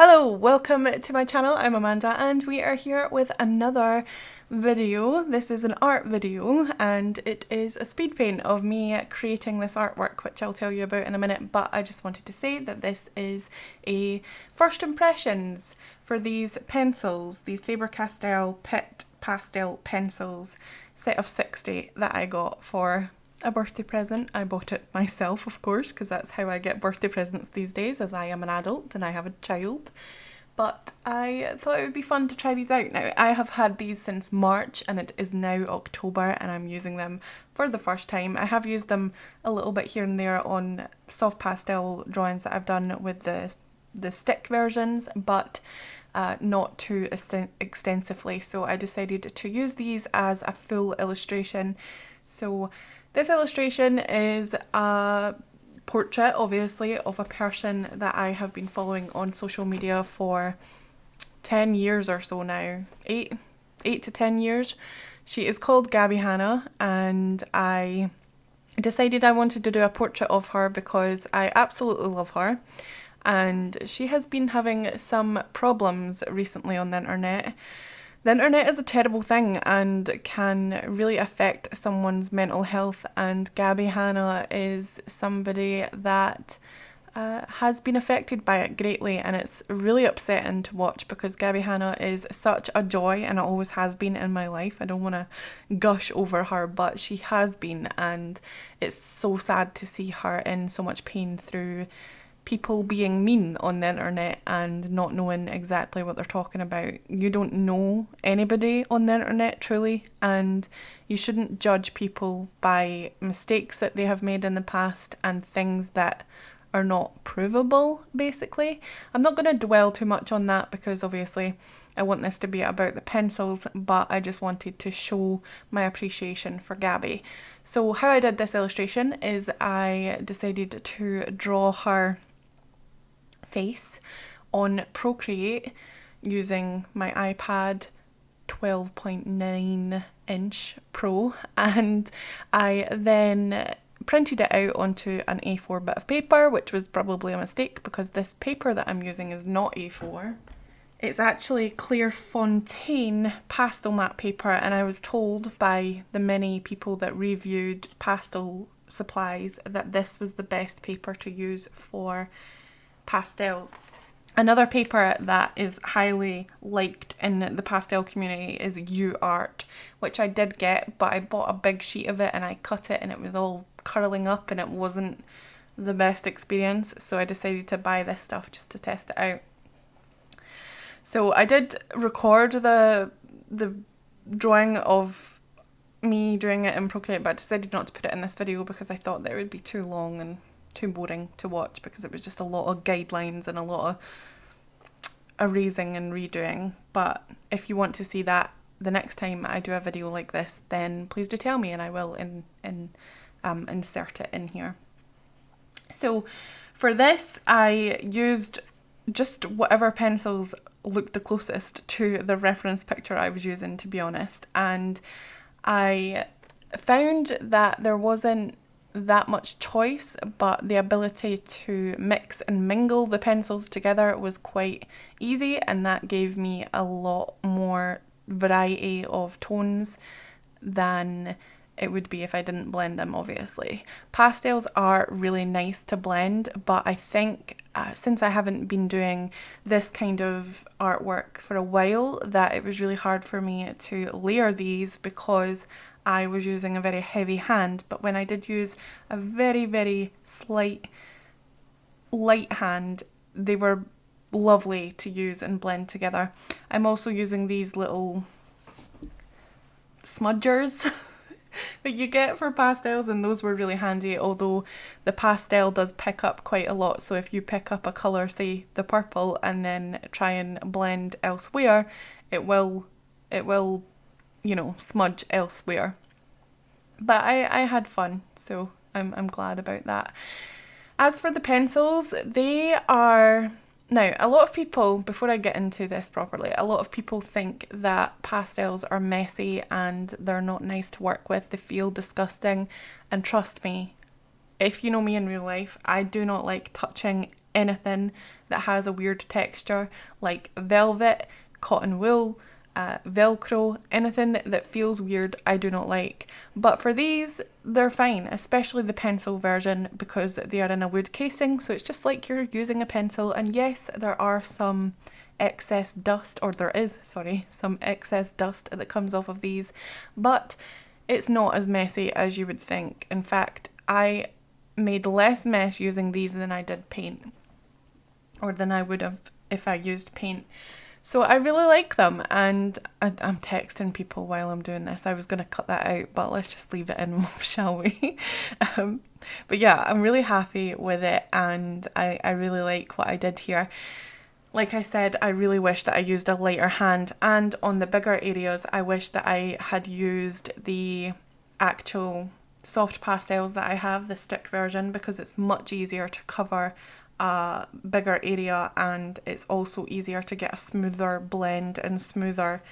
Hello, welcome to my channel. I'm Amanda and we are here with another video. This is an art video and it is a speed paint of me creating this artwork, which I'll tell you about in a minute, but I just wanted to say that this is a first impressions for these pencils, these Faber Castell Pitt pastel pencils, set of 60 that I got for a birthday present. I bought it myself, of course, because that's how I get birthday presents these days, as I am an adult and I have a child. But I thought it would be fun to try these out. Now, I have had these since March and it is now October and I'm using them for the first time. I have used them a little bit here and there on soft pastel drawings that I've done with the stick versions, but not too extensively. So I decided to use these as a full illustration. So this illustration is a portrait, obviously, of a person that I have been following on social media for 10 years or so now. 8 to 10 years. She is called Gabby Hannah and I decided I wanted to do a portrait of her because I absolutely love her. And she has been having some problems recently on the internet. The internet is a terrible thing and can really affect someone's mental health, and Gabby Hannah is somebody that has been affected by it greatly, and it's really upsetting to watch because Gabby Hannah is such a joy and it always has been in my life. I don't want to gush over her, but she has been, and it's so sad to see her in so much pain through people being mean on the internet and not knowing exactly what they're talking about. You don't know anybody on the internet truly, and you shouldn't judge people by mistakes that they have made in the past and things that are not provable, basically. I'm not going to dwell too much on that because obviously I want this to be about the pencils, but I just wanted to show my appreciation for Gabby. So how I did this illustration is I decided to draw her face on Procreate using my iPad 12.9 inch Pro, and I then printed it out onto an A4 bit of paper, which was probably a mistake because this paper that I'm using is not A4. It's actually Clairefontaine pastel matte paper, and I was told by the many people that reviewed pastel supplies that this was the best paper to use for pastels. Another paper that is highly liked in the pastel community is ALLJArt, which I did get, but I bought a big sheet of it and I cut it and it was all curling up and it wasn't the best experience, so I decided to buy this stuff just to test it out. So I did record the drawing of me doing it in Procreate, but I decided not to put it in this video because I thought that it would be too long and too boring to watch because it was just a lot of guidelines and a lot of erasing and redoing. But if you want to see that the next time I do a video like this, then please do tell me and I will insert it in here. So for this I used just whatever pencils looked the closest to the reference picture I was using, to be honest, and I found that there wasn't that much choice, but the ability to mix and mingle the pencils together was quite easy, and that gave me a lot more variety of tones than it would be if I didn't blend them, obviously. Pastels are really nice to blend, but I think since I haven't been doing this kind of artwork for a while, that it was really hard for me to layer these because I was using a very heavy hand. But when I did use a very, very slight light hand, they were lovely to use and blend together. I'm also using these little smudgers that you get for pastels, and those were really handy, although the pastel does pick up quite a lot. So if you pick up a colour, say the purple, and then try and blend elsewhere, it will you know, smudge elsewhere. But I had fun, so I'm glad about that. As for the pencils, they are... Now, a lot of people, before I get into this properly, a lot of people think that pastels are messy and they're not nice to work with, they feel disgusting, and trust me, if you know me in real life, I do not like touching anything that has a weird texture like velvet, cotton wool, Velcro, anything that feels weird I do not like. But for these, they're fine, especially the pencil version because they are in a wood casing, so it's just like you're using a pencil. And yes, there are some excess dust, or there is, sorry, some excess dust that comes off of these, but it's not as messy as you would think. In fact, I made less mess using these than I did paint, or than I would have if I used paint. So I really like them, and I'm texting people while I'm doing this. I was going to cut that out, but let's just leave it in, shall we? But yeah, I'm really happy with it, and I really like what I did here. Like I said, I really wish that I used a lighter hand, and on the bigger areas, I wish that I had used the actual soft pastels that I have, the stick version, because it's much easier to cover a bigger area, and it's also easier to get a smoother blend and smoother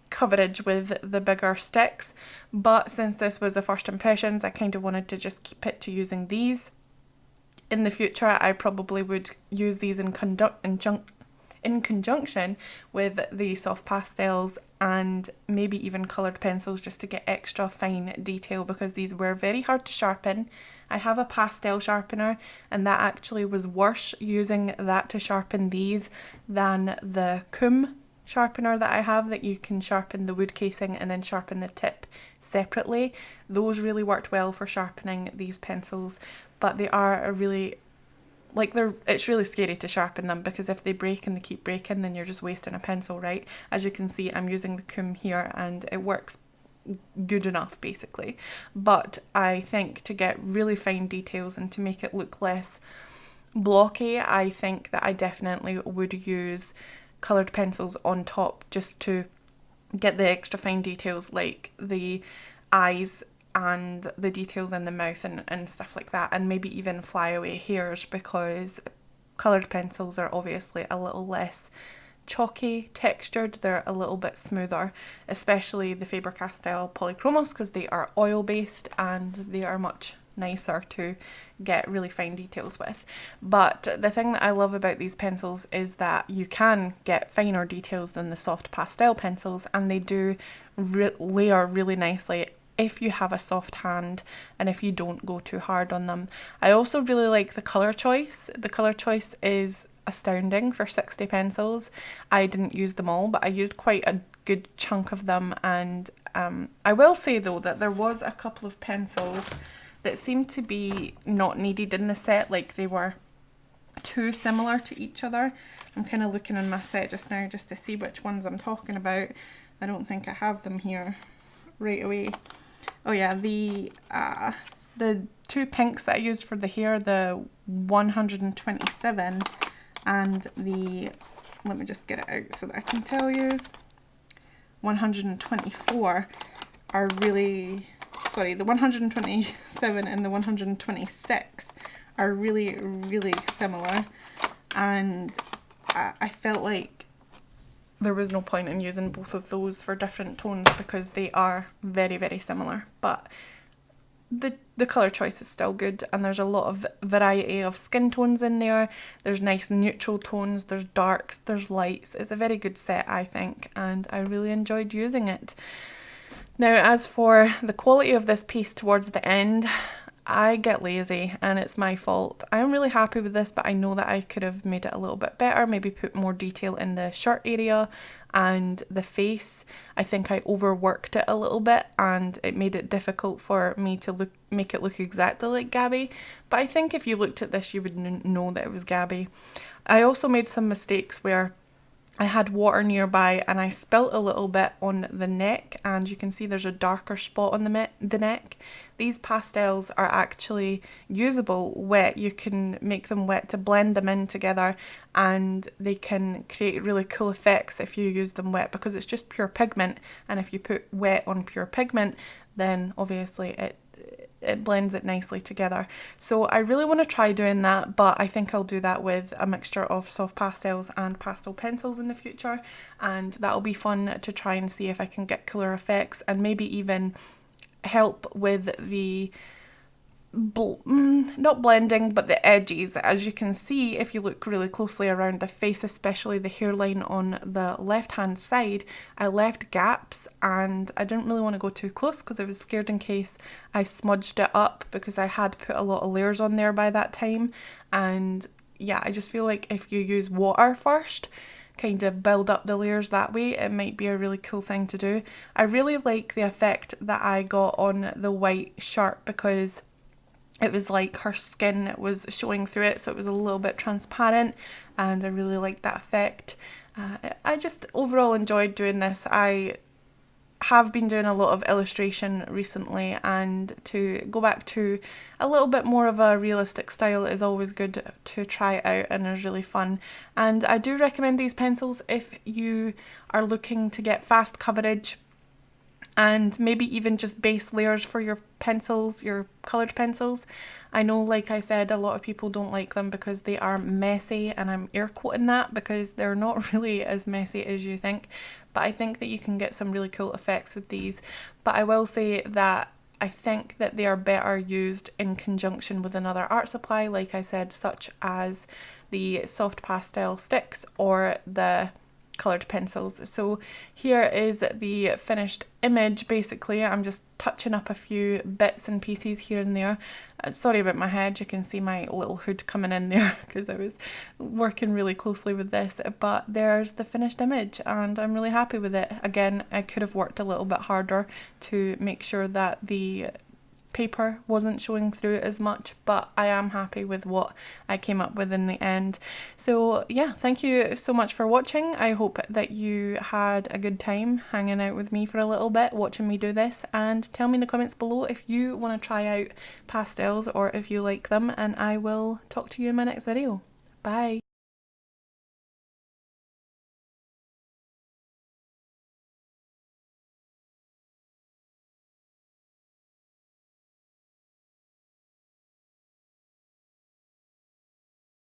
coverage with the bigger sticks. But since this was a first impressions, I kind of wanted to just keep it to using these. In the future, I probably would use these in conjunction with the soft pastels and maybe even coloured pencils, just to get extra fine detail, because these were very hard to sharpen. I have a pastel sharpener, and that actually was worse using that to sharpen these than the comb sharpener that I have, that you can sharpen the wood casing and then sharpen the tip separately. Those really worked well for sharpening these pencils, but they are a really, like, it's really scary to sharpen them, because if they break and they keep breaking, then you're just wasting a pencil, right? As you can see, I'm using the comb here and it works good enough basically. But I think to get really fine details and to make it look less blocky, I think that I definitely would use coloured pencils on top, just to get the extra fine details like the eyes and the details in the mouth and stuff like that, and maybe even flyaway hairs, because coloured pencils are obviously a little less chalky textured, they're a little bit smoother, especially the Faber Castell polychromos, because they are oil based and they are much nicer to get really fine details with. But the thing that I love about these pencils is that you can get finer details than the soft pastel pencils, and they do layer really nicely if you have a soft hand and if you don't go too hard on them. I also really like the colour choice. The colour choice is astounding for 60 pencils. I didn't use them all, but I used quite a good chunk of them, and I will say though that there was a couple of pencils that seemed to be not needed in the set, like they were too similar to each other. I'm kind of looking on my set just now just to see which ones I'm talking about. I don't think I have them here right away. Oh yeah, the two pinks that I used for the hair, the 127 and the, let me just get it out so that I can tell you, 124 are really, sorry, the 127 and the 126 are really, really similar, and I felt like there was no point in using both of those for different tones because they are very, very similar. But the colour choice is still good, and there's a lot of variety of skin tones in there. There's nice neutral tones, there's darks, there's lights. It's a very good set, I think, and I really enjoyed using it. Now, as for the quality of this piece towards the end, I get lazy and it's my fault. I'm really happy with this, but I know that I could have made it a little bit better, maybe put more detail in the shirt area and the face. I think I overworked it a little bit and it made it difficult for me to make it look exactly like Gabby, but I think if you looked at this you would know that it was Gabby. I also made some mistakes where I had water nearby and I spilt a little bit on the neck, and you can see there's a darker spot on the neck. These pastels are actually usable wet. You can make them wet to blend them in together, and they can create really cool effects if you use them wet, because it's just pure pigment, and if you put wet on pure pigment, then obviously it blends it nicely together. So I really want to try doing that, but I think I'll do that with a mixture of soft pastels and pastel pencils in the future, and that'll be fun to try and see if I can get cooler effects and maybe even help with the not blending, but the edges. As you can see, if you look really closely around the face, especially the hairline on the left hand side, I left gaps and I didn't really want to go too close because I was scared in case I smudged it up, because I had put a lot of layers on there by that time. And yeah, I just feel like if you use water first, kind of build up the layers that way, it might be a really cool thing to do. I really like the effect that I got on the white shirt because it was like her skin was showing through it, so it was a little bit transparent, and I really liked that effect. I just overall enjoyed doing this. I have been doing a lot of illustration recently, and to go back to a little bit more of a realistic style is always good to try out and is really fun. And I do recommend these pencils if you are looking to get fast coverage and maybe even just base layers for your pencils, your coloured pencils. I know, like I said, a lot of people don't like them because they are messy, and I'm air quoting that because they're not really as messy as you think, but I think that you can get some really cool effects with these. But I will say that I think that they are better used in conjunction with another art supply, like I said, such as the soft pastel sticks or the coloured pencils. So here is the finished image. Basically, I'm just touching up a few bits and pieces here and there. Sorry about my head, you can see my little hood coming in there because I was working really closely with this, but there's the finished image and I'm really happy with it. Again, I could have worked a little bit harder to make sure that the paper wasn't showing through as much, but I am happy with what I came up with in the end. So yeah, thank you so much for watching. I hope that you had a good time hanging out with me for a little bit, watching me do this, and tell me in the comments below if you want to try out pastels or if you like them, and I will talk to you in my next video. Bye!